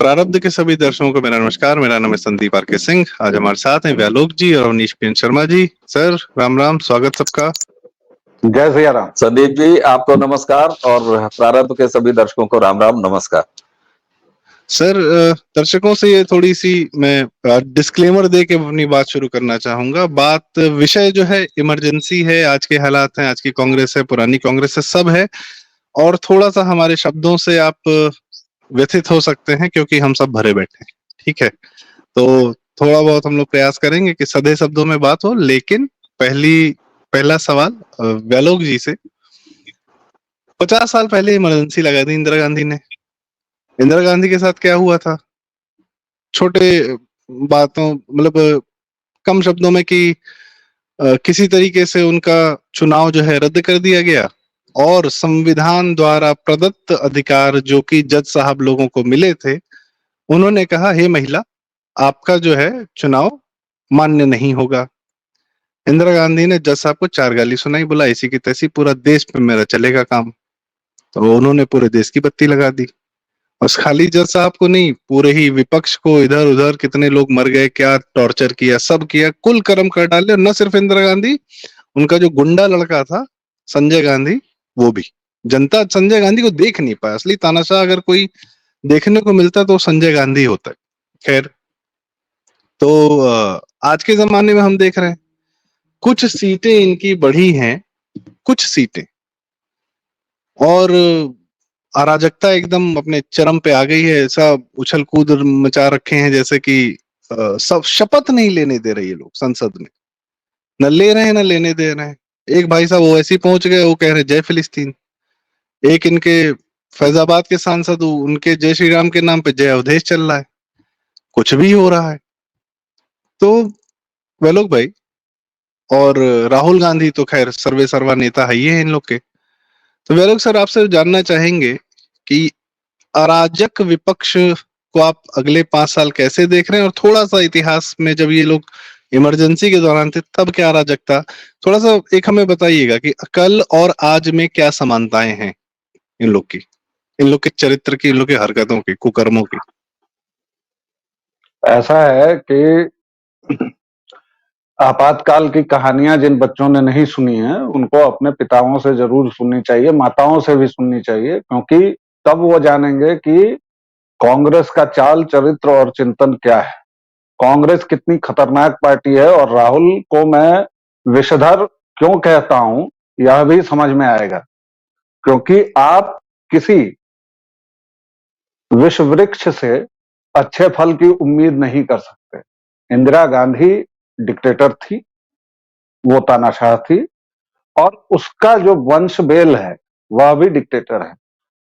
प्रारब्ध के सभी दर्शकों को मेरा नमस्कार। मेरा नाम है संदीप आर के सिंह। आज हमारे साथ हैं व्यालोक जी और अवनीश पीएन शर्मा जी। सर राम राम, स्वागत सबका। जय सिया राम। संदीप जी आपको नमस्कार और प्रारंभ के सभी दर्शकों को राम राम नमस्कार। सर दर्शकों से ये थोड़ी सी मैं डिस्क्लेमर दे के अपनी बात शुरू करना चाहूंगा। विषय जो है इमरजेंसी है, आज के हालात हैं, आज की कांग्रेस है, पुरानी कांग्रेस है, सब है। और थोड़ा सा हमारे शब्दों से आप व्यथित हो सकते हैं क्योंकि हम सब भरे बैठे हैं, ठीक है। तो थोड़ा बहुत हम लोग प्रयास करेंगे कि सधे शब्दों में बात हो। लेकिन पहला सवाल व्यालोक जी से। 50 साल पहले इमरजेंसी लगा दी इंदिरा गांधी ने। इंदिरा गांधी के साथ क्या हुआ था? छोटे बातों मतलब कम शब्दों में कि किसी तरीके से उनका चुनाव जो है रद्द कर दिया गया और संविधान द्वारा प्रदत्त अधिकार जो कि जज साहब लोगों को मिले थे, उन्होंने कहा हे महिला, आपका जो है चुनाव मान्य नहीं होगा। इंदिरा गांधी ने जज साहब को 4 गाली सुनाई, बोला ऐसी की तैसी, पूरा देश पे मेरा चलेगा काम। तो उन्होंने पूरे देश की बत्ती लगा दी। और खाली जज साहब को नहीं, पूरे ही विपक्ष को, इधर उधर कितने लोग मर गए, क्या टॉर्चर किया, सब किया, कुल कर्म कर डाले। और न सिर्फ इंदिरा गांधी, उनका जो गुंडा लड़का था संजय गांधी, वो भी। जनता संजय गांधी को देख नहीं पाया। असली तानाशाह अगर कोई देखने को मिलता तो संजय गांधी होता है। खैर, तो आज के जमाने में हम देख रहे हैं कुछ सीटें इनकी बढ़ी हैं, कुछ सीटें, और अराजकता एकदम अपने चरम पे आ गई है। ऐसा उछल कूद मचा रखे हैं जैसे कि सब शपथ नहीं लेने दे रहे ये लोग संसद में। न ले रहे हैं न लेने दे रहे हैं। एक भाई साहब वो ऐसे ही पहुंच गए, वो कह रहे जय फिलिस्तीन। एक इनके फैजाबाद के सांसद, उनके जय श्री राम के नाम पे जय अवधेश चल रहा है। कुछ भी हो रहा है। तो वेलोक भाई और राहुल गांधी तो खैर सर्वे सर्वा नेता है ही है इन लोग के। तो वेलोक सर, आपसे जानना चाहेंगे कि अराजक विपक्ष को आप अगले 5 साल कैसे देख रहे हैं, और थोड़ा सा इतिहास में जब ये लोग इमरजेंसी के दौरान थे तब क्या अराजकता, थोड़ा सा एक हमें बताइएगा कि कल और आज में क्या समानताएं हैं इन लोग की, इन लोग के चरित्र की, इन लोग की हरकतों की, कुकर्मों की। ऐसा है कि आपातकाल की कहानियां जिन बच्चों ने नहीं सुनी है उनको अपने पिताओं से जरूर सुननी चाहिए, माताओं से भी सुननी चाहिए, क्योंकि तब वो जानेंगे कि कांग्रेस का चाल चरित्र और चिंतन क्या है, कांग्रेस कितनी खतरनाक पार्टी है। और राहुल को मैं विषधर क्यों कहता हूं यह भी समझ में आएगा, क्योंकि आप किसी विष वृक्ष से अच्छे फल की उम्मीद नहीं कर सकते। इंदिरा गांधी डिक्टेटर थी, वो तानाशाह थी, और उसका जो वंश बेल है वह भी डिक्टेटर है।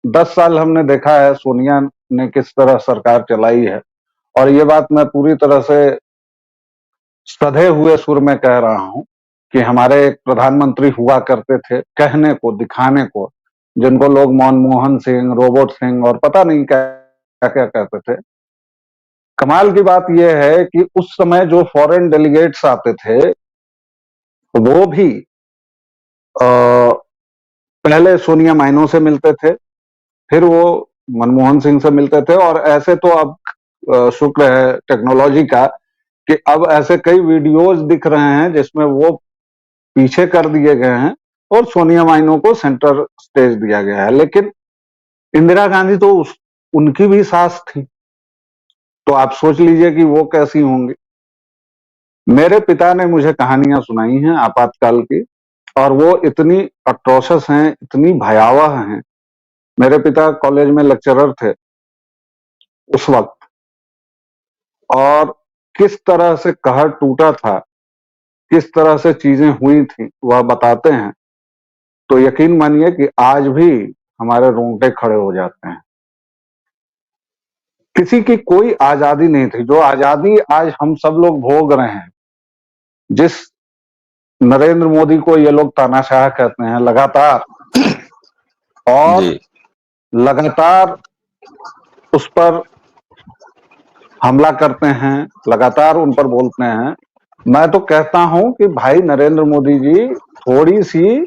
10 साल हमने देखा है सोनिया ने किस तरह सरकार चलाई है, और ये बात मैं पूरी तरह से सधे हुए सुर में कह रहा हूं कि हमारे एक प्रधानमंत्री हुआ करते थे, कहने को दिखाने को, जिनको लोग मनमोहन सिंह, रोबोट सिंह और पता नहीं क्या क्या कहते थे। कमाल की बात यह है कि उस समय जो फॉरेन डेलीगेट्स आते थे वो भी पहले सोनिया माइनो से मिलते थे, फिर वो मनमोहन सिंह से मिलते थे, और ऐसे तो अब शुक्र है टेक्नोलॉजी का कि अब ऐसे कई वीडियोज दिख रहे हैं जिसमें वो पीछे कर दिए गए हैं और सोनिया माइनो को सेंटर स्टेज दिया गया है। लेकिन इंदिरा गांधी तो उनकी भी सास थी, तो आप सोच लीजिए कि वो कैसी होंगी। मेरे पिता ने मुझे कहानियां सुनाई हैं आपातकाल की, और वो इतनी अट्रोशस हैं, इतनी भयावह हैं। मेरे पिता कॉलेज में लेक्चरर थे उस वक्त, और किस तरह से कहर टूटा था, किस तरह से चीजें हुई थी, वह बताते हैं तो यकीन मानिए कि आज भी हमारे रोंगटे खड़े हो जाते हैं। किसी की कोई आजादी नहीं थी, जो आजादी आज हम सब लोग भोग रहे हैं, जिस नरेंद्र मोदी को ये लोग तानाशाह कहते हैं लगातार, और लगातार उस पर हमला करते हैं, लगातार उन पर बोलते हैं। मैं तो कहता हूं कि भाई नरेंद्र मोदी जी थोड़ी सी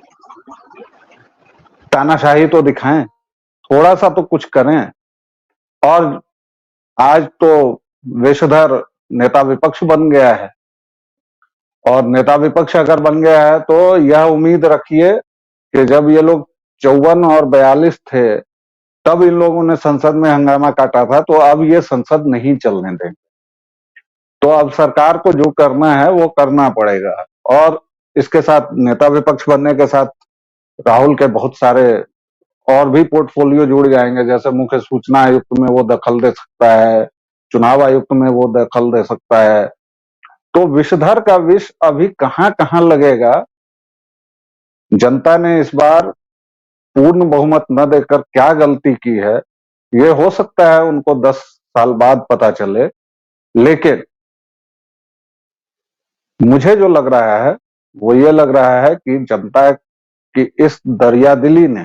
तानाशाही तो दिखाएं, थोड़ा सा तो कुछ करें। और आज तो विषधर नेता विपक्ष बन गया है, और नेता विपक्ष अगर बन गया है तो यह उम्मीद रखिए कि जब ये लोग 54 और 42 थे तब इन लोगों ने संसद में हंगामा काटा था, तो अब ये संसद नहीं चलने देंगे। तो अब सरकार को जो करना है वो करना पड़ेगा, और इसके साथ नेता विपक्ष बनने के साथ राहुल के बहुत सारे और भी पोर्टफोलियो जुड़ जाएंगे, जैसे मुख्य सूचना आयुक्त में वो दखल दे सकता है, चुनाव आयुक्त में वो दखल दे सकता है। तो विषधर का विष अभी कहां कहां लगेगा, जनता ने इस बार पूर्ण बहुमत न देकर क्या गलती की है, ये हो सकता है उनको 10 साल बाद पता चले। लेकिन मुझे जो लग रहा है वो ये लग रहा है कि जनता की इस दरियादिली ने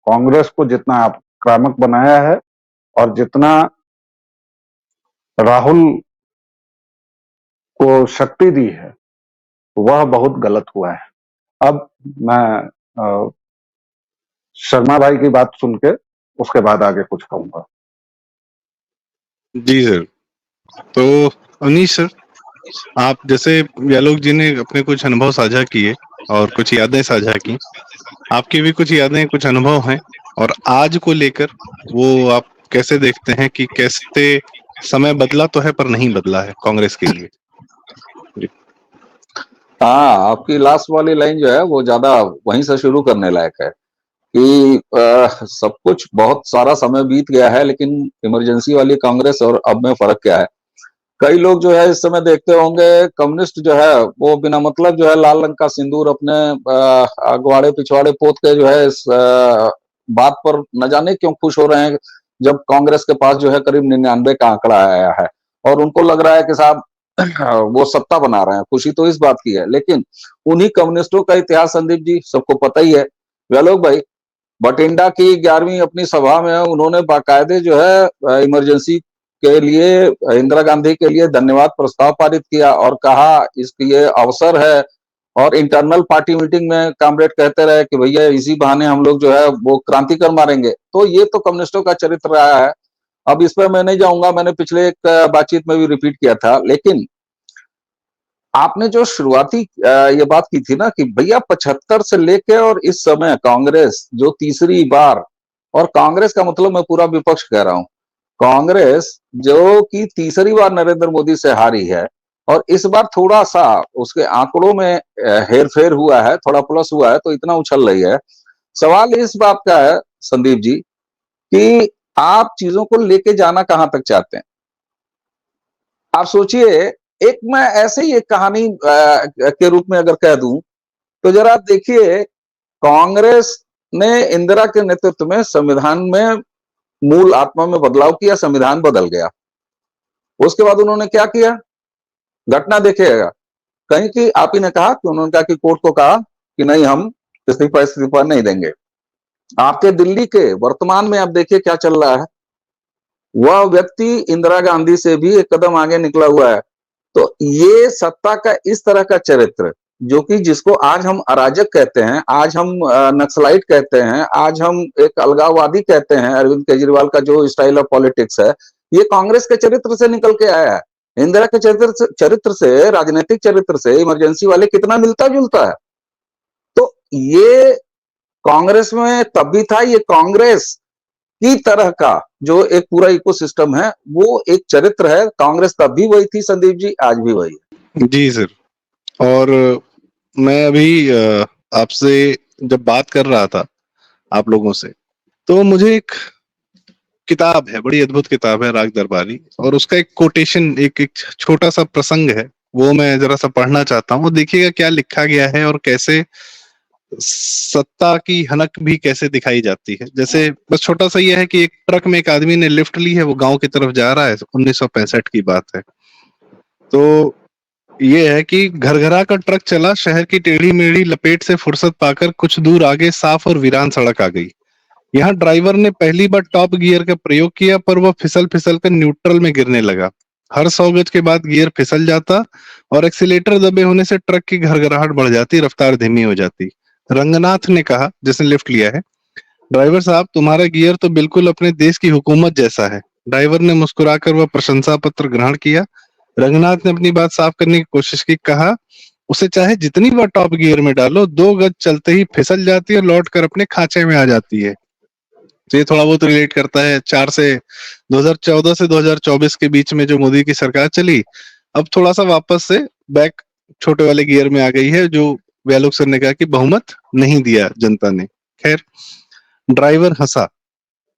कांग्रेस को जितना आक्रामक बनाया है और जितना राहुल को शक्ति दी है, वह बहुत गलत हुआ है। अब मैं शर्मा भाई की बात सुन के उसके बाद आगे कुछ कहूंगा। जी सर। तो अवनीश सर, आप जैसे यालोक जी ने अपने कुछ अनुभव साझा किए और कुछ यादें साझा की, आपकी भी कुछ यादें, कुछ अनुभव हैं, और आज को लेकर वो आप कैसे देखते हैं कि कैसे समय बदला तो है पर नहीं बदला है कांग्रेस के लिए? हाँ, आपकी लास्ट वाली लाइन जो है वो ज्यादा वहीं से शुरू करने लायक है कि सब कुछ बहुत सारा समय बीत गया है, लेकिन इमरजेंसी वाली कांग्रेस और अब में फर्क क्या है। कई लोग जो है इस समय देखते होंगे कम्युनिस्ट जो है वो बिना मतलब जो है लाल रंग का सिंदूर अपने अगवाड़े पिछवाड़े पोत के जो है इस बात पर न जाने क्यों खुश हो रहे हैं जब कांग्रेस के पास जो है करीब 99 का आंकड़ा आया है और उनको लग रहा है कि साहब वो सत्ता बना रहे हैं। खुशी तो इस बात की है, लेकिन उन्हीं कम्युनिस्टों का इतिहास संदीप जी सबको पता ही है। व्यालोक भाई, बठिंडा की 11वीं अपनी सभा में उन्होंने बाकायदे जो है इमरजेंसी के लिए इंदिरा गांधी के लिए धन्यवाद प्रस्ताव पारित किया और कहा इसकी ये अवसर है। और इंटरनल पार्टी मीटिंग में कामरेड कहते रहे कि भैया इसी बहाने हम लोग जो है वो क्रांति कर मारेंगे। तो ये तो कम्युनिस्टों का चरित्र रहा है। अब इस पर मैं नहीं जाऊंगा, मैंने पिछले एक बातचीत में भी रिपीट किया था। लेकिन आपने जो शुरुआती ये बात की थी ना कि भैया 75 से लेके और इस समय कांग्रेस जो तीसरी बार, और कांग्रेस का मतलब मैं पूरा विपक्ष कह रहा हूं, कांग्रेस जो कि तीसरी बार नरेंद्र मोदी से हारी है और इस बार थोड़ा सा उसके आंकड़ों में हेरफेर हुआ है, थोड़ा प्लस हुआ है, तो इतना उछल रही है। सवाल इस बात का है संदीप जी कि आप चीजों को लेके जाना कहां तक चाहते हैं। आप सोचिए, एक मैं ऐसे ही एक कहानी के रूप में अगर कह दूं तो जरा देखिए, कांग्रेस ने इंदिरा के नेतृत्व में संविधान में मूल आत्मा में बदलाव किया, संविधान बदल गया। उसके बाद उन्होंने क्या किया, घटना देखिएगा। कहीं की आप ही ने कहा कि उन्होंने कहा कि कोर्ट को कहा कि नहीं हम इस्तीफा नहीं देंगे। आपके दिल्ली के वर्तमान में आप देखिए क्या चल रहा है। वह व्यक्ति इंदिरा गांधी से भी एक कदम आगे निकला हुआ है। तो ये सत्ता का इस तरह का चरित्र जो कि जिसको आज हम अराजक कहते हैं, आज हम नक्सलाइट कहते हैं, आज हम एक अलगाववादी कहते हैं, अरविंद केजरीवाल का जो स्टाइल ऑफ पॉलिटिक्स है, ये कांग्रेस के चरित्र से निकल के आया है। इंदिरा के चरित्र से, राजनीतिक चरित्र से इमरजेंसी वाले कितना मिलता जुलता है। तो ये कांग्रेस में तब भी था, ये कांग्रेस की तरह का जो एक पूरा इकोसिस्टम है वो एक चरित्र है। कांग्रेस तब भी वही थी संदीप जी, आज भी वही है। जी सर। और मैं अभी आपसे जब बात कर रहा था आप लोगों से, तो मुझे एक किताब है, बड़ी अद्भुत किताब है, राग दरबारी, और उसका एक कोटेशन, एक छोटा सा प्रसंग है, वो मैं जरा सा पढ़ना चाहता हूँ। देखिएगा क्या लिखा गया है और कैसे सत्ता की हनक भी कैसे दिखाई जाती है। जैसे बस छोटा सा ये है कि एक ट्रक में एक आदमी ने लिफ्ट ली है, वो गांव की तरफ जा रहा है, 1965 की बात है। तो ये है कि घरघरा का ट्रक चला, शहर की टेढ़ी मेढ़ी लपेट से फुर्सत पाकर कुछ दूर आगे साफ और वीरान सड़क आ गई। यहाँ ड्राइवर ने पहली बार टॉप गियर का प्रयोग किया, पर वह फिसल फिसल कर न्यूट्रल में गिरने लगा। हर 100 गज के बाद गियर फिसल जाता और एक्सीलेटर दबे होने से ट्रक की घरघराहट बढ़ जाती, रफ्तार धीमी हो जाती। रंगनाथ ने कहा, जिसने लिफ्ट लिया है, ड्राइवर साहब तुम्हारा गियर तो बिल्कुल अपने देश की हुकूमत जैसा है। ड्राइवर ने मुस्कुराकर वह प्रशंसा पत्र ग्रहण किया। रंगनाथ ने अपनी बात साफ करने की कोशिश की, कहा उसे चाहे जितनी बार टॉप गियर में डालो, 2 गज चलते ही फिसल जाती है और लौट कर अपने खांचे में आ जाती है। तो ये थोड़ा बहुत रिलेट करता है 2014 से 2024 के बीच में जो मोदी की सरकार चली, अब थोड़ा सा वापस से बैक छोटे वाले गियर में आ गई है, जो व्यालोक सर ने कहा कि बहुमत नहीं दिया जनता ने। खैर, ड्राइवर हंसा,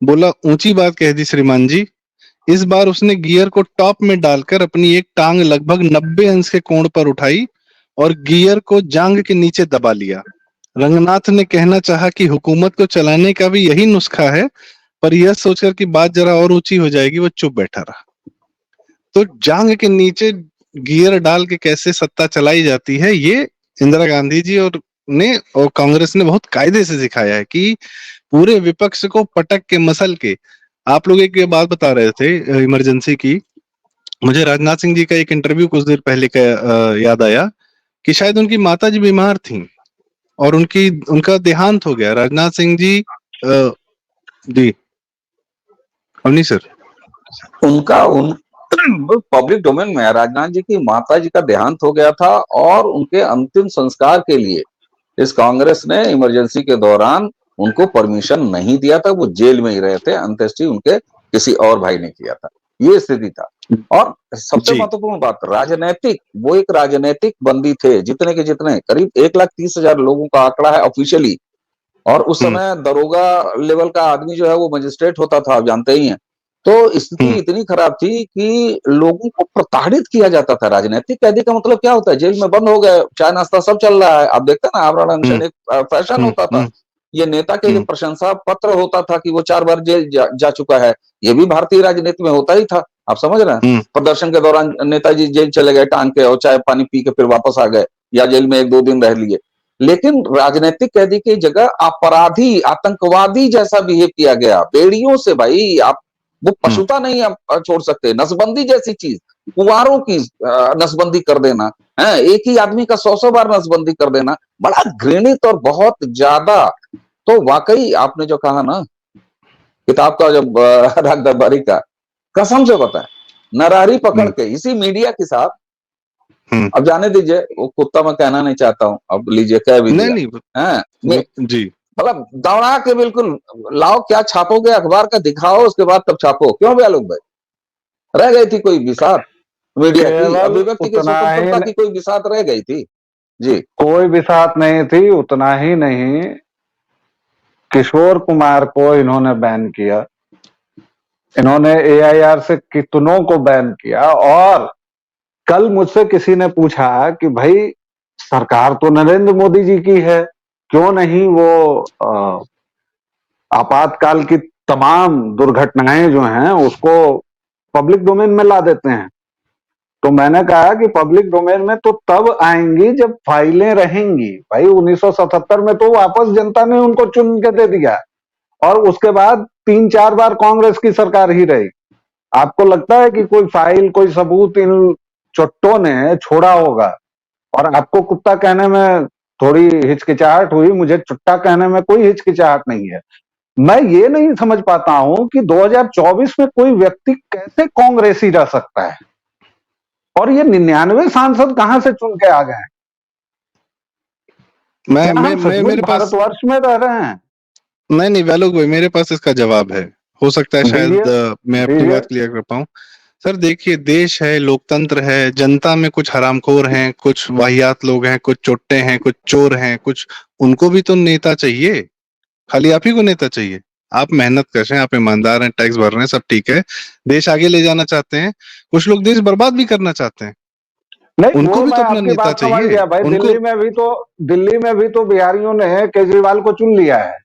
बोला ऊंची बात कह दी श्रीमान जी। इस बार उसने गियर को टॉप में डालकर अपनी एक टांग लगभग 90 अंश के कोण पर उठाई और गियर को जांग के नीचे दबा लिया। रंगनाथ ने कहना चाहा कि हुकूमत को चलाने का भी यही नुस्खा है, पर यह सोचकर कि बात जरा और ऊंची हो जाएगी, वो चुप बैठा रहा। तो जांग के नीचे गियर डाल के कैसे सत्ता चलाई जाती है, ये इंदिरा गांधी जी और कांग्रेस ने बहुत कायदे से सिखाया है कि पूरे विपक्ष को पटक के मसल के। आप लोग एक बात बता रहे थे इमरजेंसी की, मुझे राजनाथ सिंह जी का एक इंटरव्यू कुछ देर पहले का याद आया कि शायद उनकी माता जी बीमार थी और उनका देहांत हो गया। राजनाथ सिंह जी जी अवनी सर, उनका उन पब्लिक डोमेन में है, राजनाथ जी की माता जी का देहांत हो गया था और उनके अंतिम संस्कार के लिए इस कांग्रेस ने इमरजेंसी के दौरान उनको परमिशन नहीं दिया था, वो जेल में ही रहे थे, अंत्येष्टि उनके किसी और भाई ने किया था, ये स्थिति था। और सबसे जी महत्वपूर्ण बात, राजनीतिक, वो एक राजनीतिक बंदी थे, जितने के जितने करीब 1,30,000 लोगों का आंकड़ा है ऑफिशियली। और उस समय दरोगा लेवल का आदमी जो है वो मजिस्ट्रेट होता था, आप जानते ही हैं। तो स्थिति इतनी खराब थी कि लोगों को प्रताड़ित किया जाता था। राजनीतिक कैदी का मतलब क्या होता है, जेल में बंद हो गए, चाय नाश्ता सब चल रहा है, आप देखते हैं ना, आवरण अनशन एक फैशन होता था। ये नेता के लिए प्रशंसा पत्र होता था कि वो 4 बार जेल जा चुका है, ये भी भारतीय राजनीति में होता ही था, आप समझ रहे हैं। प्रदर्शन के दौरान नेताजी जेल चले गए टांग के, और चाय पानी पी के फिर वापस आ गए, या जेल में 1-2 दिन रह लिए। लेकिन राजनीतिक कैदी की जगह अपराधी, आतंकवादी जैसा बिहेव किया गया, बेड़ियों से। भाई आप वो पशुता नहीं आप छोड़ सकते, नसबंदी जैसी चीज, कुवारों की नसबंदी कर देना है, एक ही आदमी का 100 बार नसबंदी कर देना, बड़ा घृणित और बहुत ज्यादा। तो वाकई आपने जो कहा ना, किताब का जब राग दरबारी का, कसम से पता है, नरारी पकड़ के इसी मीडिया के साथ, अब जाने दीजिए, वो कुत्ता मैं कहना नहीं चाहता हूं, अब लीजिए कह भी दिया। नहीं जी, मतलब दौड़ा के बिल्कुल, लाओ क्या छापोगे अखबार का, दिखाओ, उसके बाद तब छापो। क्यों व्यालोक भाई, रह गई थी कोई बिसात मीडिया की, अभिव्यक्ति की स्वतंत्रता की कोई बिसात रह गई थी जी? कोई बिसात नहीं थी। उतना ही नहीं, किशोर कुमार को इन्होंने बैन किया, इन्होंने एआईआर से कितनों को बैन किया। और कल मुझसे किसी ने पूछा कि भाई सरकार तो नरेंद्र मोदी जी की है, क्यों नहीं वो आपातकाल की तमाम दुर्घटनाएं जो हैं उसको पब्लिक डोमेन में ला देते हैं। तो मैंने कहा कि पब्लिक डोमेन में तो तब आएंगी जब फाइलें रहेंगी। भाई 1977 में तो वापस जनता ने उनको चुन के दे दिया, और उसके बाद 3-4 बार कांग्रेस की सरकार ही रही। आपको लगता है कि कोई फाइल, कोई सबूत इन चुट्टों ने छोड़ा होगा? और आपको कुत्ता कहने में थोड़ी हिचकिचाहट हुई, मुझे चुट्टा कहने में कोई हिचकिचाहट नहीं है। मैं ये नहीं समझ पाता हूं कि 2024 में कोई व्यक्ति कैसे कांग्रेसी रह सकता है, और ये 99 सांसद कहां से चुन के आ गए हैं? मैं मेरे पास भारतवर्ष में रह रहे हैं? नहीं व्यालोक भाई, मेरे पास इसका जवाब है, हो सकता है शायद मैं अपनी बात क्लियर कर पाऊं। सर देखिए, देश है, लोकतंत्र है, जनता में कुछ हरामखोर हैं, कुछ वाहियात लोग हैं, कुछ चोट्टे हैं, कुछ चोर हैं, कुछ, उनको भी तो नेता चाहिए। खाली आप ही को नेता चाहिए? आप मेहनत कर रहे हैं, आप ईमानदार हैं, टैक्स भर रहे हैं, सब ठीक है, देश आगे ले जाना चाहते हैं। कुछ लोग देश बर्बाद भी करना चाहते हैं, नहीं, उनको भी तो अपना आपकी नेता बात समझ चाहिए। गया भाई। उनको दिल्ली में भी तो बिहारियों ने केजरीवाल को चुन लिया है।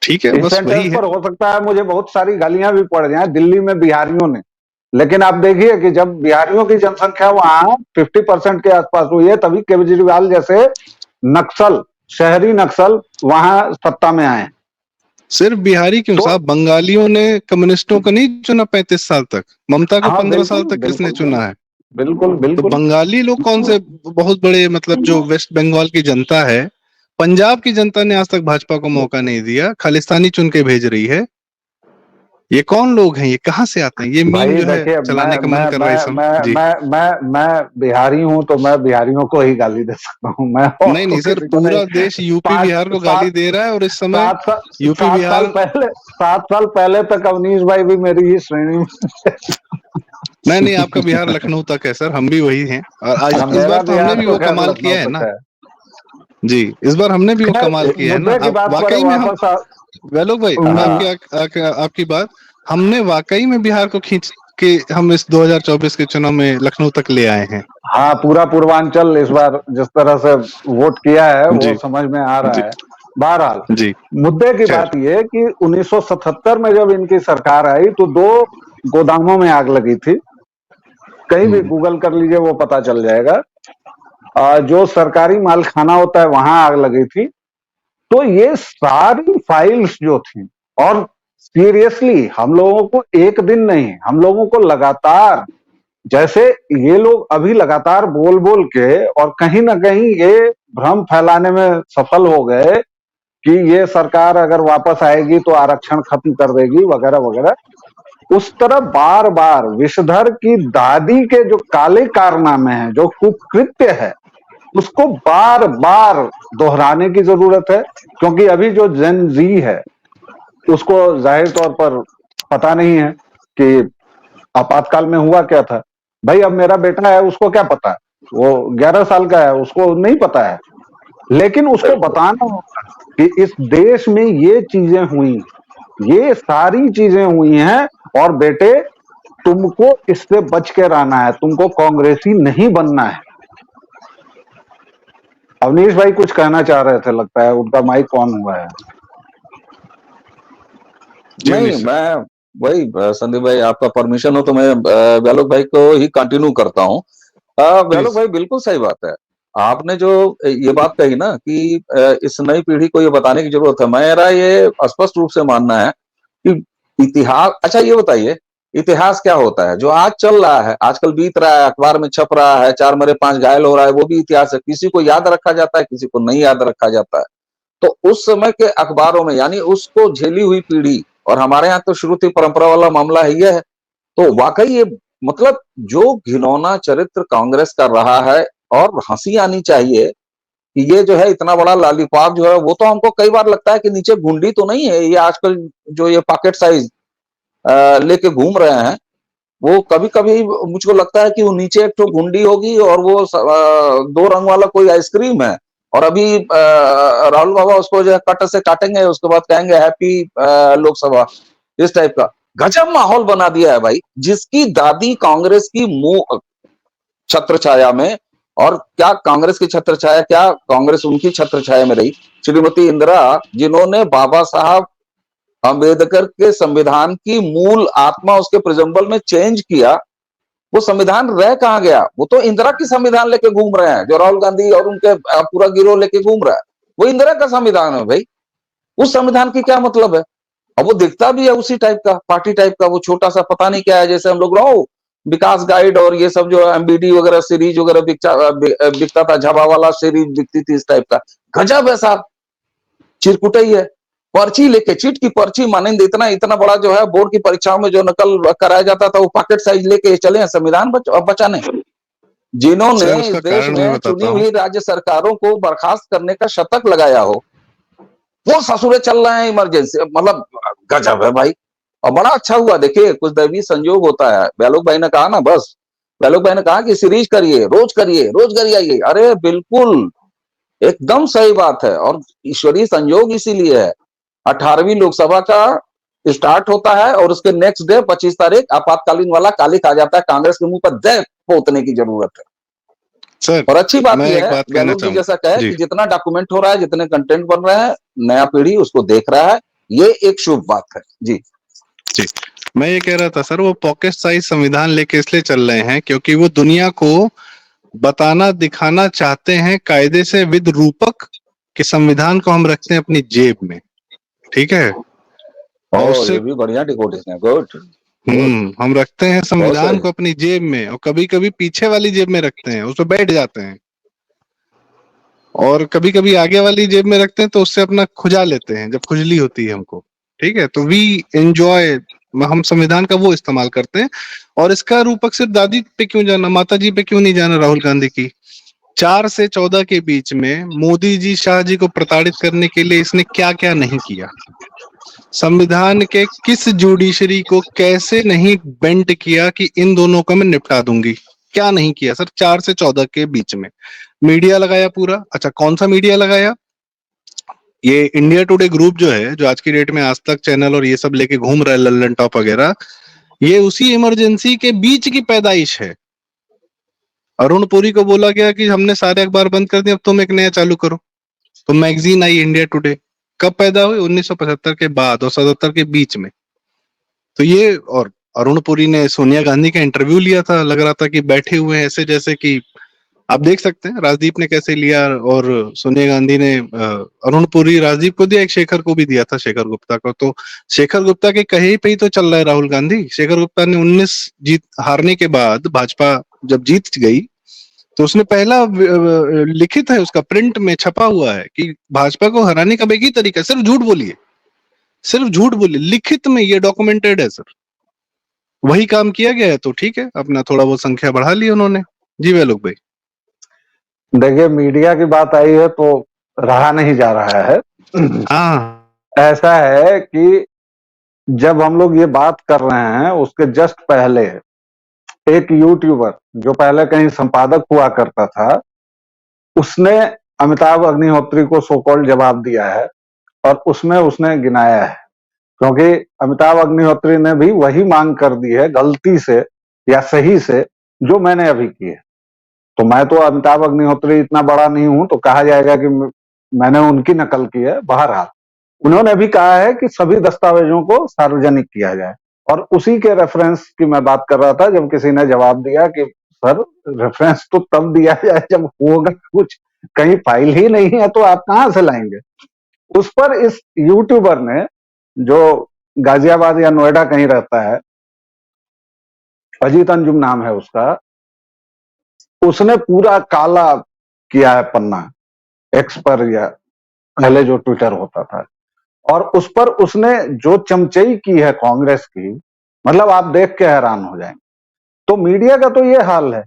ठीक है, इस बस वही सेंटेंस है। पर हो सकता है मुझे बहुत सारी गालियां भी पड़ जाएं, दिल्ली में बिहारियों ने। लेकिन आप देखिए कि जब बिहारियों की जनसंख्या वहां 50% के आसपास हुई है, तभी केजरीवाल जैसे नक्सल, शहरी नक्सल वहां सत्ता में आए। सिर्फ बिहारी क्यों साहब, बंगालियों ने कम्युनिस्टों को नहीं चुना 35 साल तक, ममता को 15 साल तक किसने चुना है? बिल्कुल तो बिल्कुल। बंगाली लोग कौन से बहुत बड़े, मतलब जो वेस्ट बंगाल की जनता है, पंजाब की जनता ने आज तक भाजपा को मौका नहीं दिया, खालिस्तानी चुन के भेज रही है। ये कौन लोग हैं, ये कहाँ से आते हैं, ये मीम भाई जो है देखिए, चलाने का मन कर रहा है इस समय जी। मैं बिहारी हूं, तो मैं बिहारियों को ही गाली दे सकता हूं, मैं और नहीं तो नहीं सर, किसी को नहीं। पूरा देश यूपी पांच बिहार को गाली सात दे रहा है, और इस समय सात सा- यूपी सात साल बिहार, पहले 7 साल पहले तक अवनीश भाई भी मेरी ही श्रेणी में। नहीं नहीं, आपका बिहार लखनऊ तक है सर, हम भी वही हैं। और आज हाँ, इस मेरा बार तो हमने बिहार भी तो वो खैर कमाल लखनऊ किया है तक ना है। जी, इस बार हमने भी वो कमाल खैर, किया है ना। मुद्दे की आप बात पर वाकई में हम, वापस आ। वैलोक भाई मैं हाँ, आपकी बात, हमने वाकई में बिहार को खींच के हम इस 2024 के चुनाव में लखनऊ तक ले आए हैं। हाँ, पूरा पूर्वांचल इस बार जिस तरह से वोट किया है वो जी समझ में आ रहा जी है। बहरहाल, जी। मुद्दे की खैर। बात यह कि 1977 में जब इनकी सरकार आई तो 2 गोदामों में आग लगी थी। कहीं भी गूगल कर लीजिए, वो पता चल जाएगा। जो सरकारी मालखाना होता है वहां आग लगी थी। तो ये सारी फाइल्स जो थी, और सीरियसली हम लोगों को एक दिन नहीं, हम लोगों को लगातार, जैसे ये लोग अभी लगातार बोल बोल के और कहीं ना कहीं ये भ्रम फैलाने में सफल हो गए कि ये सरकार अगर वापस आएगी तो आरक्षण खत्म कर देगी वगैरह वगैरह। उस तरह बार बार विषधर की दादी के जो काले कारनामे हैं, जो कुकृत्य है, उसको बार बार दोहराने की जरूरत है। क्योंकि अभी जो जेन जी है उसको जाहिर तौर पर पता नहीं है कि आपातकाल में हुआ क्या था। भाई, अब मेरा बेटा है, उसको क्या पता है? वो 11 साल का है, उसको नहीं पता है। लेकिन उसको बताना होगा कि इस देश में ये चीजें हुई, ये सारी चीजें हुई हैं, और बेटे तुमको इससे बच के रहना है, तुमको कांग्रेसी नहीं बनना है। अवनीश भाई कुछ कहना चाह रहे थे, लगता है उनका माइक ऑन हुआ है। जी नहीं, अवनीश सर। मैं वही संदीप भाई, आपका परमिशन हो तो मैं व्यालोक भाई को ही कंटिन्यू करता हूँ। व्यालोक प्लीज। भाई बिल्कुल सही बात है। आपने जो ये बात कही ना कि इस नई पीढ़ी को ये बताने की जरूरत है, मेरा ये स्पष्ट रूप से मानना है कि इतिहास, अच्छा ये बताइए, इतिहास क्या होता है? जो आज चल रहा है, आजकल बीत रहा है, अखबार में छप रहा है, 4 मरे 5 घायल हो रहा है, वो भी इतिहास है। किसी को याद रखा जाता है, किसी को नहीं याद रखा जाता है। तो उस समय के अखबारों में, यानी उसको झेली हुई पीढ़ी, और हमारे यहाँ तो श्रुति परंपरा वाला मामला है ये है। तो वाकई ये, मतलब जो घिनौना चरित्र कांग्रेस कर रहा है, और हंसी आनी चाहिए कि ये जो है इतना बड़ा लॉलीपॉप जो है, वो तो हमको कई बार लगता है कि नीचे घुंडी तो नहीं है ये आजकल, जो ये पॉकेट साइज लेके घूम रहे हैं। वो कभी कभी मुझको लगता है कि वो नीचे एक तो घुंडी होगी, और वो 2 रंग वाला कोई आइसक्रीम है। और अभी राहुल बाबा उसको जो है कट से काटेंगे, उसके बाद कहेंगे हैप्पी लोकसभा, इस टाइप का गजब माहौल बना दिया है भाई। जिसकी दादी कांग्रेस की मुंह छत्र छाया में, और क्या कांग्रेस की छत्र छाया, क्या कांग्रेस उनकी छत्र छाया में रही, श्रीमती इंदिरा, जिन्होंने बाबा साहब अंबेडकर के संविधान की मूल आत्मा उसके प्रिजम्बल में चेंज किया। वो संविधान रह कहां गया? वो तो इंदिरा की संविधान लेके घूम रहे हैं, जो राहुल गांधी और उनके पूरा गिरोह लेके घूम रहा है। वो इंदिरा का संविधान है भाई। उस संविधान की क्या मतलब है? अब वो दिखता भी है उसी टाइप का, पार्टी टाइप का, वो छोटा सा पता नहीं क्या है, जैसे हम लोग रहो विकास गाइड और ये सब जो एमबीडी वगैरह सीरीज वगैरह बिकता था, झबा वाला सीरीज बिकती थी, इस टाइप का। गजब है साहब, चिरकुट ही है। पर्ची लेके, चिट की पर्ची मानेंगे, इतना इतना बड़ा जो है बोर्ड की परीक्षाओं में जो नकल कराया जाता था, वो पॉकेट साइज लेके चले हैं संविधान बचाने। जिन्होंने सर इस उसका देश कारण मैं में बताता चुनी हूँ। हुई राज्य सरकारों को बर्खास्त करने का शतक लगाया हो, वो ससुरे चल रहे हैं इमरजेंसी, मतलब गजब है भाई। और बड़ा अच्छा हुआ, देखिए कुछ दैवीय संयोग होता है। व्यालोक भाई ने कहा ना, बस व्यालोक भाई ने कहा कि सीरीज करिए, रोज करिए। अरे बिल्कुल, एकदम सही बात है। और ईश्वरीय संयोग इसीलिए है, 18वीं लोकसभा का स्टार्ट होता है, और उसके नेक्स्ट डे 25 तारीख आपातकालीन वाला कालिक आ जाता है। कांग्रेस के मुंह पर जय पोतने की जरूरत है। सर और अच्छी बात मैं यह एक है, बात कहना व्यालोक जी चाहूंगा जैसा कहे जी कि जितना डॉक्यूमेंट हो रहा है, जितने कंटेंट बन रहे हैं, नया पीढ़ी उसको देख रहा है, ये एक शुभ बात है जी। जी। मैं ये कह रहा था सर, वो पॉकेट साइज संविधान लेके इसलिए चल रहे हैं क्योंकि वो दुनिया को बताना दिखाना चाहते हैं कायदे से विद रूपक कि संविधान को हम रखते हैं अपनी जेब में। ठीक है। और ओ, उससे ये भी बढ़िया डिकोटेशन है, गुड गुड, हम रखते हैं बहुत संविधान सही। को अपनी जेब में, और कभी कभी पीछे वाली जेब में रखते हैं, उस पर बैठ जाते हैं। और कभी कभी आगे वाली जेब में रखते हैं तो उससे अपना खुजा लेते हैं जब खुजली होती है हमको। ठीक है। तो वी एंजॉय हम संविधान का वो इस्तेमाल करते हैं। और इसका रूपक सिर्फ दादी पे क्यों जाना, माता जी पे क्यों नहीं जाना राहुल गांधी की? 4 से 14 के बीच में मोदी जी शाह जी को प्रताड़ित करने के लिए इसने क्या क्या नहीं किया, संविधान के किस जुडिशरी को कैसे नहीं बेंट किया कि इन दोनों को मैं निपटा दूंगी, क्या नहीं किया सर 4 से 14 के बीच में। मीडिया लगाया पूरा, अच्छा कौन सा मीडिया लगाया? ये इंडिया टुडे ग्रुप जो है, जो आज की डेट में आज तक चैनल और ये सब लेके घूम रहा है, लल्लन टॉप वगैरह, ये उसी इमरजेंसी के बीच की पैदाइश है। अरुण पुरी को बोला गया कि हमने सारे अखबार बंद कर दिए, अब तुम एक नया चालू करो, तो मैगजीन आई इंडिया टुडे। कब पैदा हुई? 1975 के बाद और 77 के बीच में। तो ये, और अरुण पुरी ने सोनिया गांधी का इंटरव्यू लिया था, लग रहा था कि बैठे हुए हैं ऐसे जैसे कि, आप देख सकते हैं राजदीप ने कैसे लिया, और सोनिया गांधी ने अरुण पुरी राजदीप को दिया, एक शेखर को भी दिया था, शेखर गुप्ता को। तो शेखर गुप्ता के कहे पे ही तो चल रहा है राहुल गांधी। शेखर गुप्ता ने 19 जीत हारने के बाद भाजपा जब जीत गई तो उसने पहला लिखित है, उसका प्रिंट में छपा हुआ है कि भाजपा को हराने का एक ही तरीका, सिर्फ झूठ बोलिए, सिर्फ झूठ बोलिए, लिखित में ये डॉक्यूमेंटेड है सर। वही काम किया गया है, तो ठीक है, अपना थोड़ा बहुत संख्या बढ़ा ली उन्होंने। जी वैलोक भाई। देखिए, मीडिया की बात आई है तो रहा नहीं जा रहा है। हाँ, ऐसा है कि जब हम लोग ये बात कर रहे हैं उसके जस्ट पहले एक यूट्यूबर जो पहले कहीं संपादक हुआ करता था, उसने अमिताभ अग्निहोत्री को सो कॉल्ड जवाब दिया है, और उसमें उसने गिनाया है, क्योंकि अमिताभ अग्निहोत्री ने भी वही मांग कर दी है गलती से या सही से जो मैंने अभी की है। तो मैं तो अमिताभ अग्निहोत्री इतना बड़ा नहीं हूं तो कहा जाएगा कि मैंने उनकी नकल की है। बहरहाल उन्होंने भी कहा है कि सभी दस्तावेजों को सार्वजनिक किया जाए, और उसी के रेफरेंस की मैं बात कर रहा था जब किसी ने जवाब दिया कि सर रेफरेंस तो तब दिया जाए जब होगा कुछ, कहीं फाइल ही नहीं है तो आप कहां से लाएंगे। उस पर इस यूट्यूबर ने, जो गाजियाबाद या नोएडा कहीं रहता है, अजीत अंजुम नाम है उसका, उसने पूरा काला किया है पन्ना एक्स पर, या पहले जो ट्विटर होता था, और उस पर उसने जो चमचई की है कांग्रेस की, मतलब आप देख के हैरान हो जाएंगे। तो मीडिया का तो ये हाल है।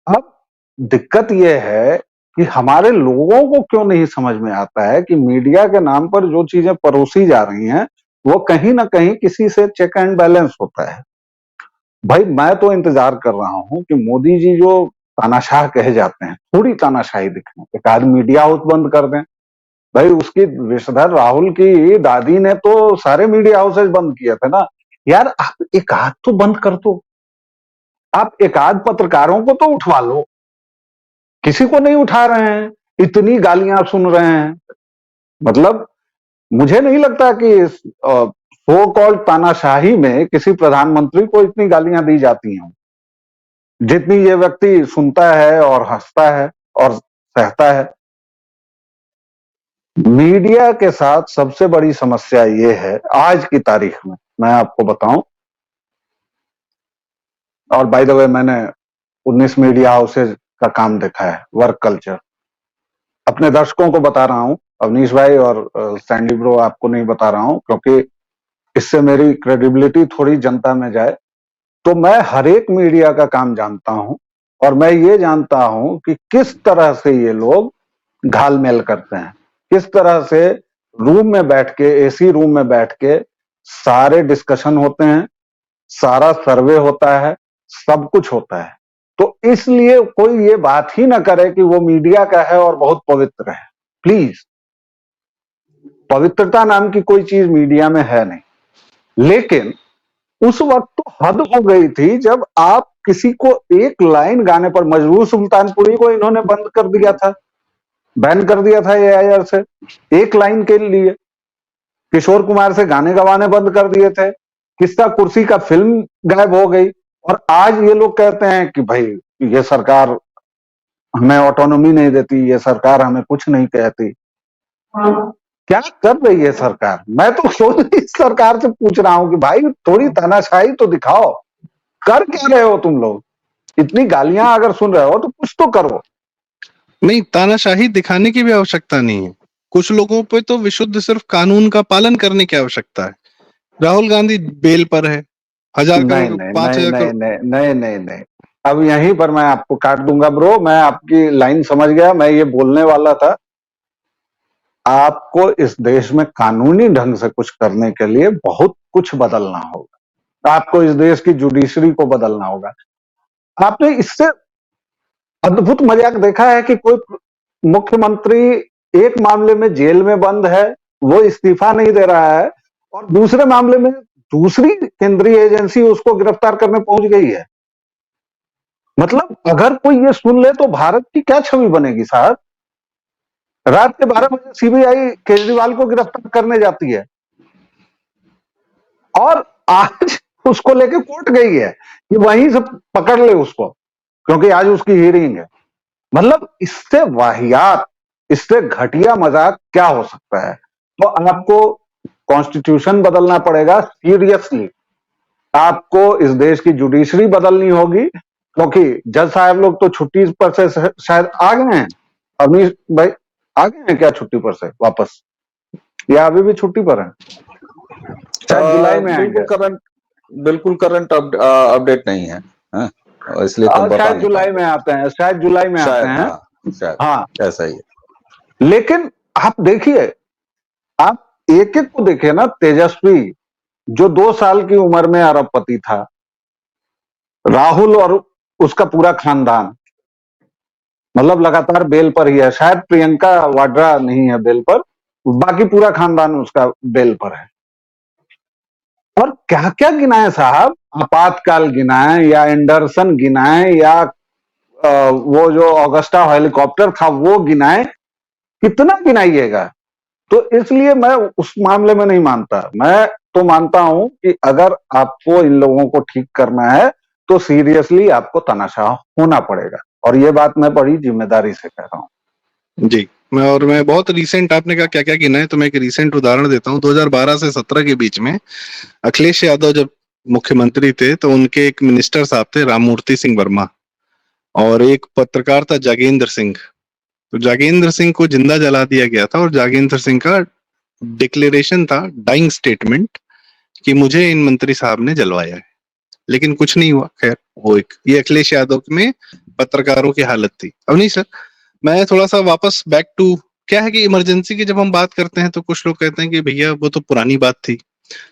अब दिक्कत यह है कि हमारे लोगों को क्यों नहीं समझ में आता है कि मीडिया के नाम पर जो चीजें परोसी जा रही हैं वो कहीं ना कहीं किसी से चेक एंड बैलेंस होता है। भाई मैं तो इंतजार कर रहा हूं कि मोदी जी जो तानाशाह कहे जाते हैं, थोड़ी तानाशाही दिखने, एक आध मीडिया हाउस बंद कर दें। भाई उसकी विषधर राहुल की दादी ने तो सारे मीडिया हाउसेज बंद किए थे ना यार। आप एक आध तो बंद कर दो, आप एक आध पत्रकारों को तो उठवा लो, किसी को नहीं उठा रहे हैं, इतनी गालियां सुन रहे हैं। मतलब मुझे नहीं लगता कि सो कॉल्ड तानाशाही में किसी प्रधानमंत्री को इतनी गालियां दी जाती हैं जितनी ये व्यक्ति सुनता है और हंसता है और सहता है। मीडिया के साथ सबसे बड़ी समस्या ये है आज की तारीख में, मैं आपको बताऊं, और बाय द वे मैंने 19 मीडिया हाउसेज का काम देखा है, वर्क कल्चर। अपने दर्शकों को बता रहा हूं, अवनीश भाई और सैंडी ब्रो, आपको नहीं बता रहा हूं क्योंकि इससे मेरी क्रेडिबिलिटी थोड़ी जनता में जाए। तो मैं हर एक मीडिया का काम जानता हूं, और मैं ये जानता हूं कि किस तरह से ये लोग घालमेल करते हैं, किस तरह से रूम में बैठ के, एसी रूम में बैठ के सारे डिस्कशन होते हैं, सारा सर्वे होता है, सब कुछ होता है। तो इसलिए कोई ये बात ही ना करे कि वो मीडिया का है और बहुत पवित्र है। प्लीज, पवित्रता नाम की कोई चीज मीडिया में है नहीं। लेकिन उस वक्त तो हद हो गई थी जब आप किसी को एक लाइन गाने पर, मजबूर सुल्तानपुरी को इन्होंने बंद कर दिया था, बैन कर दिया था एआईआर से, एक लाइन के लिए। किशोर कुमार से गाने गवाने बंद कर दिए थे, किस्सा कुर्सी का फिल्म गायब हो गई। और आज ये लोग कहते हैं कि भाई ये सरकार हमें ऑटोनॉमी नहीं देती, ये सरकार हमें कुछ नहीं कहती। क्या कर रही है सरकार? मैं तो खुद इस सरकार से पूछ रहा हूं कि भाई थोड़ी तानाशाही तो दिखाओ, कर क्या रहे हो तुम लोग? इतनी गालियां अगर सुन रहे हो तो कुछ तो करो। नहीं, तानाशाही दिखाने की भी आवश्यकता नहीं है। कुछ लोगों पे तो विशुद्ध सिर्फ कानून का पालन करने की आवश्यकता है। राहुल गांधी बेल पर है, 1,000 करोड़, नहीं नहीं 5,000 नहीं करोड़। नहीं नहीं नहीं नहीं, अब यहीं पर मैं आपको काट दूंगा ब्रो, मैं आपकी लाइन समझ गया, मैं ये बोलने वाला था। आपको इस देश में कानूनी ढंग से कुछ करने के लिए बहुत कुछ बदलना होगा, आपको इस देश की जुडिशरी को बदलना होगा। आपने इससे अद्भुत मजाक देखा है कि कोई मुख्यमंत्री एक मामले में जेल में बंद है, वो इस्तीफा नहीं दे रहा है, और दूसरे मामले में दूसरी केंद्रीय एजेंसी उसको गिरफ्तार करने पहुंच गई है। मतलब अगर कोई ये सुन ले तो भारत की क्या छवि बनेगी साहब। रात के 12 बजे सीबीआई केजरीवाल को गिरफ्तार करने जाती है, और आज उसको लेके कोर्ट गई है कि वहीं से पकड़ ले उसको, क्योंकि आज उसकी हियरिंग है। मतलब इससे वाहियात, इससे घटिया मजाक क्या हो सकता है। तो आपको कॉन्स्टिट्यूशन बदलना पड़ेगा सीरियसली, आपको इस देश की जुडिशरी बदलनी होगी, क्योंकि जज साहब लोग तो छुट्टी पर से शायद आ गए हैं। अवनीश भाई आ गए हैं क्या छुट्टी पर से वापस, या अभी भी छुट्टी पर हैं? शायद जुलाई में आएंगे। बिल्कुल करंट अपडेट नहीं है, हाँ? इसलिए तो बता शायद नहीं जुलाई पाएंगे। में आते हैं, शायद जुलाई में आते शायद, हैं। हाँ, शायद हाँ, ऐसा ही है। लेकिन आप देखिए, आप एक एक को देखिए ना, तेजस्वी जो 2 साल की उम्र में अरबपति था, राहुल और उसका पूरा खानदान मतलब लगातार बेल पर ही है, शायद प्रियंका वाड्रा नहीं है बेल पर, बाकी पूरा खानदान उसका बेल पर है। और क्या क्या गिनाए साहब, आपातकाल गिनाए, या एंडरसन गिनाए, या वो जो ऑगस्टा हेलीकॉप्टर था वो गिनाए, कितना गिनाइएगा। तो इसलिए मैं उस मामले में नहीं मानता। मैं तो मानता हूं कि अगर आपको इन लोगों को ठीक करना है तो सीरियसली आपको तानाशाह होना पड़ेगा, और ये बात मैं बड़ी जिम्मेदारी से कह रहा हूं जी। मैं बहुत रिसेंट, आपने कहा क्या क्या गिना है, तो मैं एक रिसेंट उदाहरण देता हूँ। 2012 से 17 के बीच में अखिलेश यादव जब मुख्यमंत्री थे तो उनके एक मिनिस्टर साहब थे राममूर्ति सिंह वर्मा, और एक पत्रकार था जागेंद्र सिंह। तो जागेंद्र सिंह को जिंदा जला दिया गया था, और जागेंद्र सिंह का डिक्लेरेशन था, डाइंग स्टेटमेंट, कि मुझे इन मंत्री साहब ने जलवाया है। लेकिन कुछ नहीं हुआ। खैर, वो एक ये अखिलेश यादव में पत्रकारों की हालत थी। अब नहीं सर, मैं थोड़ा सा वापस बैक टू, क्या है कि इमरजेंसी की जब हम बात करते हैं तो कुछ लोग कहते हैं कि भैया वो तो पुरानी बात थी।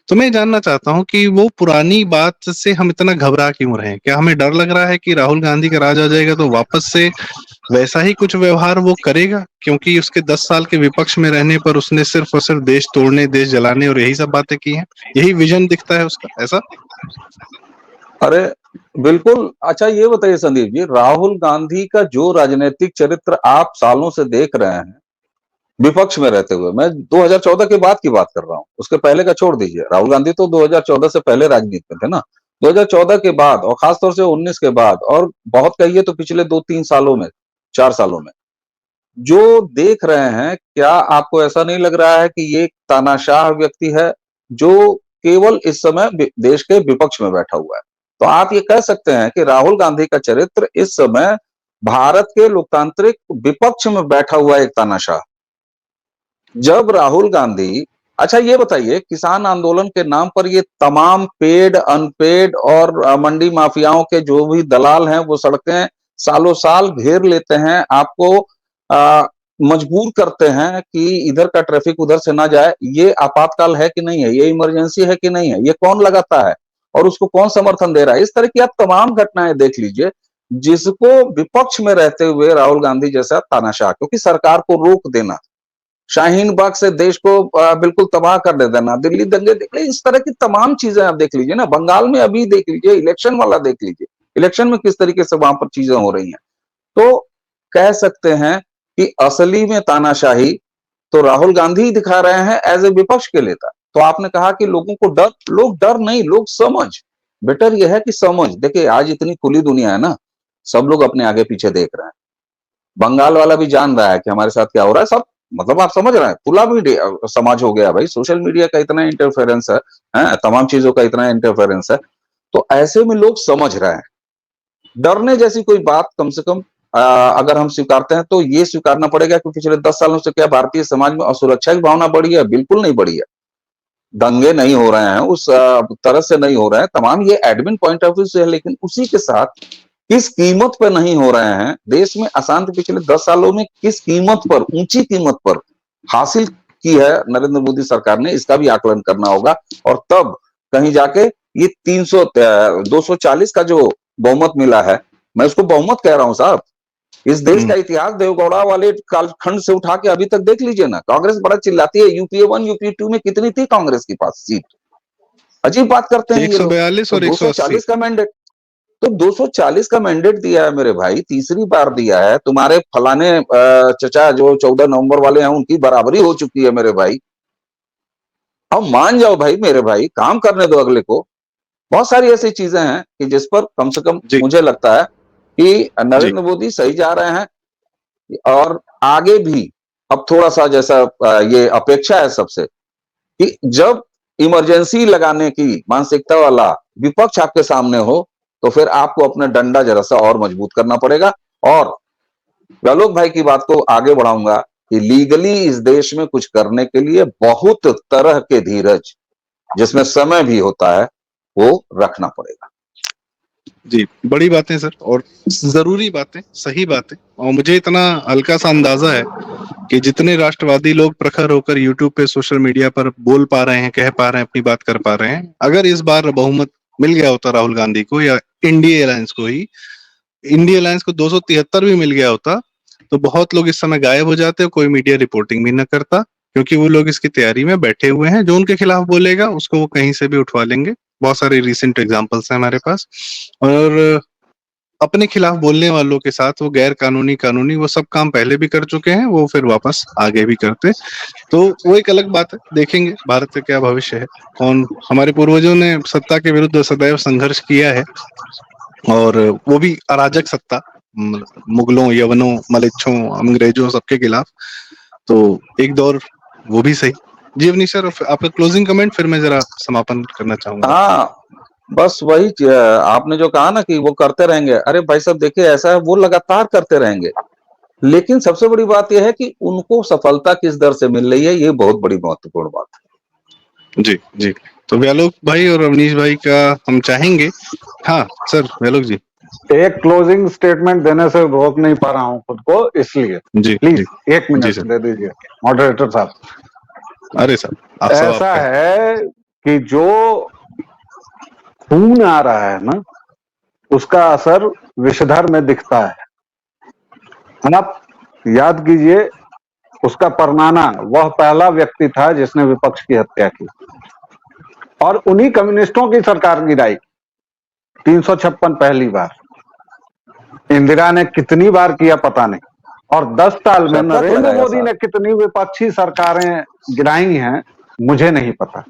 तो मैं जानना चाहता हूं कि वो पुरानी बात से हम इतना घबरा क्यों रहे हैं? क्या हमें डर लग रहा है कि राहुल गांधी का राज आ जाएगा तो वापस से वैसा ही कुछ व्यवहार वो करेगा, क्योंकि उसके 10 साल के विपक्ष में रहने पर उसने सिर्फ और सिर्फ देश तोड़ने, देश जलाने और यही सब बातें की हैं? यही विजन दिखता है उसका, ऐसा? अरे बिल्कुल। अच्छा ये बताइए संदीप जी, राहुल गांधी का जो राजनीतिक चरित्र आप सालों से देख रहे हैं विपक्ष में रहते हुए, मैं 2014 के बाद की बात कर रहा हूं, उसके पहले का छोड़ दीजिए। राहुल गांधी तो 2014 से पहले राजनीति में थे ना। 2014 के बाद और खासतौर से 19 के बाद, और बहुत कहिए तो पिछले 2-3 सालों में, 4 सालों में जो देख रहे हैं, क्या आपको ऐसा नहीं लग रहा है कि ये एक तानाशाह व्यक्ति है जो केवल इस समय देश के विपक्ष में बैठा हुआ है? तो आप ये कह सकते हैं कि राहुल गांधी का चरित्र इस समय भारत के लोकतांत्रिक विपक्ष में बैठा हुआ एक तानाशाह। जब राहुल गांधी, अच्छा ये बताइए, किसान आंदोलन के नाम पर ये तमाम पेड अनपेड और मंडी माफियाओं के जो भी दलाल हैं वो सड़कें सालों साल घेर लेते हैं, आपको मजबूर करते हैं कि इधर का ट्रैफिक उधर से ना जाए। ये आपातकाल है कि नहीं है? ये इमरजेंसी है कि नहीं है? ये कौन लगाता है और उसको कौन समर्थन दे रहा है? इस तरह की आप तमाम घटनाएं देख लीजिए जिसको विपक्ष में रहते हुए राहुल गांधी जैसा तानाशाह, क्योंकि सरकार को रोक देना, शाहीन बाग से देश को बिल्कुल तबाह कर दे देना, दिल्ली दंगे देख लीजिए, इस तरह की तमाम चीजें आप देख लीजिए ना। बंगाल में अभी देख लीजिए, इलेक्शन वाला देख लीजिए, इलेक्शन में किस तरीके से वहां पर चीजें हो रही हैं। तो कह सकते हैं कि असली में तानाशाही तो राहुल गांधी ही दिखा रहे हैं एज ए विपक्ष के नेता। तो आपने कहा कि लोगों को डर, लोग डर नहीं, लोग समझ, बेटर यह है कि समझ। देखिए आज इतनी खुली दुनिया है ना, सब लोग अपने आगे पीछे देख रहे हैं। बंगाल वाला भी जान रहा है कि हमारे साथ क्या हो रहा है, सब मतलब आप समझ रहे हैं, खुला भी समाज हो गया भाई। सोशल मीडिया का इतना इंटरफेरेंस है, तमाम चीजों का इतना इंटरफेरेंस है, तो ऐसे में लोग समझ रहे हैं। डरने जैसी कोई बात कम से कम अगर हम स्वीकारते हैं तो ये स्वीकारना पड़ेगा कि पिछले 10 सालों से क्या भारतीय समाज में असुरक्षा की भावना बढ़ी है? बिल्कुल नहीं बढ़ी है। दंगे नहीं हो रहे हैं, उस तरह से नहीं हो रहे हैं, तमाम ये एडमिन पॉइंट ऑफ व्यू से है, लेकिन उसी के साथ किस कीमत पर नहीं हो रहे हैं, देश में अशांति पिछले 10 सालों में किस कीमत पर, ऊंची कीमत पर हासिल की है नरेंद्र मोदी सरकार ने, इसका भी आकलन करना होगा। और तब कहीं जाके ये 240 का जो बहुमत मिला है, मैं उसको बहुमत कह रहा हूं साहब। इस देश का इतिहास देवगौड़ा वाले कालखंड से उठा के अभी तक देख लीजिए ना, कांग्रेस बड़ा चिल्लाती है यूपीए 1 यूपीए 2 में कितनी थी कांग्रेस के पास सीट, अजीब बात करते हैं ये लोग। 142 तो और 180। 240 का मैंडेट, तो 240 का मैंडेट दिया है मेरे भाई, तीसरी बार दिया है। तुम्हारे फलाने चचा जो 14 नवंबर वाले हैं उनकी बराबरी हो चुकी है मेरे भाई। अब मान जाओ भाई मेरे भाई, काम करने दो अगले को। बहुत सारी ऐसी चीजें हैं कि जिस पर कम से कम जी मुझे लगता है कि जी नरेंद्र मोदी सही जा रहे हैं, और आगे भी अब थोड़ा सा जैसा ये अपेक्षा है सबसे कि जब इमरजेंसी लगाने की मानसिकता वाला विपक्ष आपके सामने हो, तो फिर आपको अपना डंडा जरा सा और मजबूत करना पड़ेगा। और आलोक भाई की बात को आगे बढ़ाऊंगा कि लीगली इस देश में कुछ करने के लिए बहुत तरह के धीरज, जिसमें समय भी होता है, वो रखना पड़ेगा। जी, बड़ी बातें सर, और जरूरी बातें, सही बातें। और मुझे इतना हल्का सा अंदाजा है कि जितने राष्ट्रवादी लोग प्रखर होकर यूट्यूब पे, सोशल मीडिया पर बोल पा रहे हैं, कह पा रहे हैं, अपनी बात कर पा रहे हैं, अगर इस बार बहुमत मिल गया होता राहुल गांधी को या इंडिया अलायंस को ही, इंडिया अलायंस को 273 भी मिल गया होता, तो बहुत लोग इस समय गायब हो जाते, कोई मीडिया रिपोर्टिंग भी न करता, क्योंकि वो लोग इसकी तैयारी में बैठे हुए हैं। जो उनके खिलाफ बोलेगा उसको वो कहीं से भी उठवा लेंगे। बहुत सारे रिसेंट एग्जांपल्स हैं हमारे पास। और अपने खिलाफ बोलने वालों के साथ वो गैर कानूनी, कानूनी, वो सब काम पहले भी कर चुके हैं, वो फिर वापस आगे भी करते। तो वो एक अलग बात है, देखेंगे भारत का क्या भविष्य है। कौन, हमारे पूर्वजों ने सत्ता के विरुद्ध सदैव संघर्ष किया है, और वो भी अराजक सत्ता, मुगलों, यवनों, मलेच्छों, अंग्रेजों, सबके खिलाफ। तो एक दौर वो भी सही। जी अवनीश सर, आपका क्लोजिंग कमेंट, फिर मैं जरा समापन करना चाहूंगा। हाँ, बस वही आपने जो कहा ना कि वो करते रहेंगे, अरे भाई साहब देखिए ऐसा है, वो लगातार करते रहेंगे, लेकिन सबसे बड़ी बात यह है कि उनको सफलता किस दर से मिल रही है, ये बहुत बड़ी महत्वपूर्ण बात है। जी जी, तो व्यालोक भाई और अवनीश भाई का हम चाहेंगे। हाँ सर, व्यालोक जी। एक क्लोजिंग स्टेटमेंट देने से रोक नहीं पा रहा हूं खुद को, इसलिए जी प्लीज जी 1 मिनट सर। दे दीजिए मॉडरेटर साहब। अरे साहब, आप सब ऐसा आपका है कि जो खून आ रहा है ना, उसका असर विषधर में दिखता है। आप याद कीजिए, उसका परनाना वह पहला व्यक्ति था जिसने विपक्ष की हत्या की, और उन्हीं कम्युनिस्टों की सरकार गिराई 356 पहली बार। इंदिरा ने कितनी बार किया पता नहीं, और 10 साल में शतक नरेंद्र लगाया मोदी ने साहब। कितनी विपक्षी सरकारें गिराई हैं मुझे नहीं पता।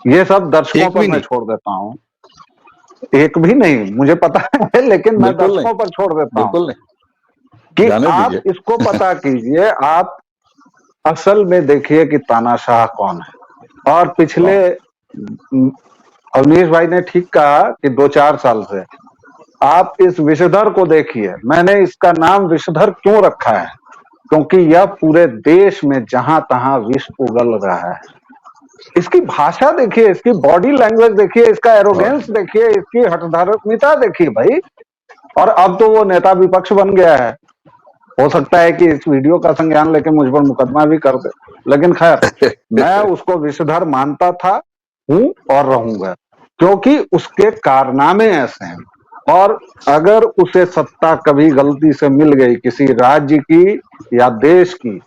ये सब दर्शकों एक पर भी मैं नहीं। छोड़ देता हूं। एक भी नहीं, मुझे पता है, लेकिन मैं बिल्कुल नहीं, दर्शकों पर छोड़ देता हूं बिल्कुल नहीं, कि जाने आप दीजिए। इसको पता कीजिए, आप असल में देखिए कि तानाशाह कौन है। और पिछले, अवनीश भाई ने ठीक कहा कि 2-4 साल से आप इस विषधर को देखिए। मैंने इसका नाम विषधर क्यों रखा है, क्योंकि यह पूरे देश में जहां तहां विष उगल रहा है। इसकी भाषा देखिए, इसकी बॉडी लैंग्वेज देखिए, इसका एरोगेंस देखिए, इसकी हठधर्मिता देखिए भाई। और अब तो वो नेता विपक्ष बन गया है। हो सकता है कि इस वीडियो का संज्ञान लेके मुझ पर मुकदमा भी कर दे, लेकिन खैर, मैं उसको विषधर मानता था, हूं और रहूंगा, क्योंकि उसके कारनामे ऐसे हैं। और अगर उसे सत्ता कभी गलती से मिल गई किसी राज्य की या देश की,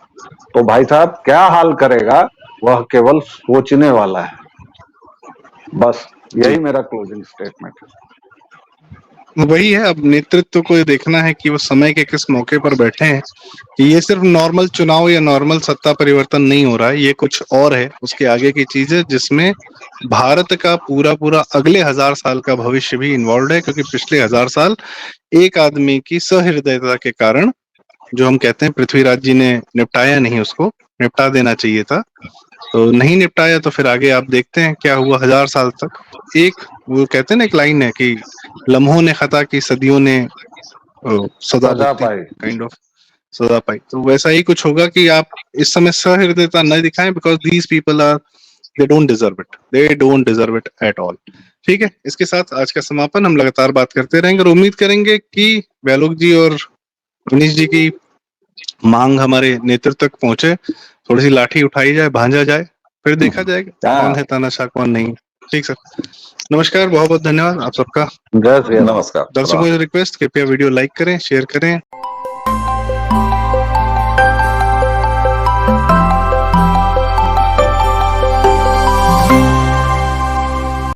तो भाई साहब क्या हाल करेगा, वह केवल सोचने वाला है। बस यही जी, मेरा क्लोजिंग स्टेटमेंट है। वही है, अब नेतृत्व को ये देखना है कि वो समय के किस मौके पर बैठे हैं, कि ये सिर्फ नॉर्मल चुनाव या नॉर्मल सत्ता परिवर्तन नहीं हो रहा है, ये कुछ और है, उसके आगे की चीज है, जिसमें भारत का पूरा पूरा अगले 1000 साल का भविष्य भी इन्वॉल्व है। क्योंकि पिछले 1000 साल एक आदमी की सहृदयता के कारण, जो हम कहते हैं पृथ्वीराज जी ने निपटाया नहीं, उसको निपटा देना चाहिए था, तो नहीं निपटाया, तो फिर आगे आप देखते हैं क्या हुआ 1000 साल तक। एक, वो कहते हैं ना, एक लाइन है कि लम्हों ने खता की, सदियों ने सदा सजा भुगती, पाई। काइंड ऑफ सजा पाई। तो वैसा ही कुछ होगा कि आप इस समय सहृदयता न दिखाएं, because these people are they don't deserve it at all. ठीक है, इसके साथ आज का समापन। हम लगातार बात करते रहेंगे और उम्मीद करेंगे कि व्यालोक जी और मनीष जी की मांग हमारे नेतृत्व तक पहुंचे, थोड़ी सी लाठी उठाई जाए, भांजा जाए, फिर देखा जाएगा कौन है तानाशाह कौन नहीं। ठीक सर, नमस्कार, बहुत बहुत धन्यवाद आप सबका। जय श्री राम। नमस्कार। दर्शकों से रिक्वेस्ट, कृपया वीडियो लाइक करें, शेयर करें।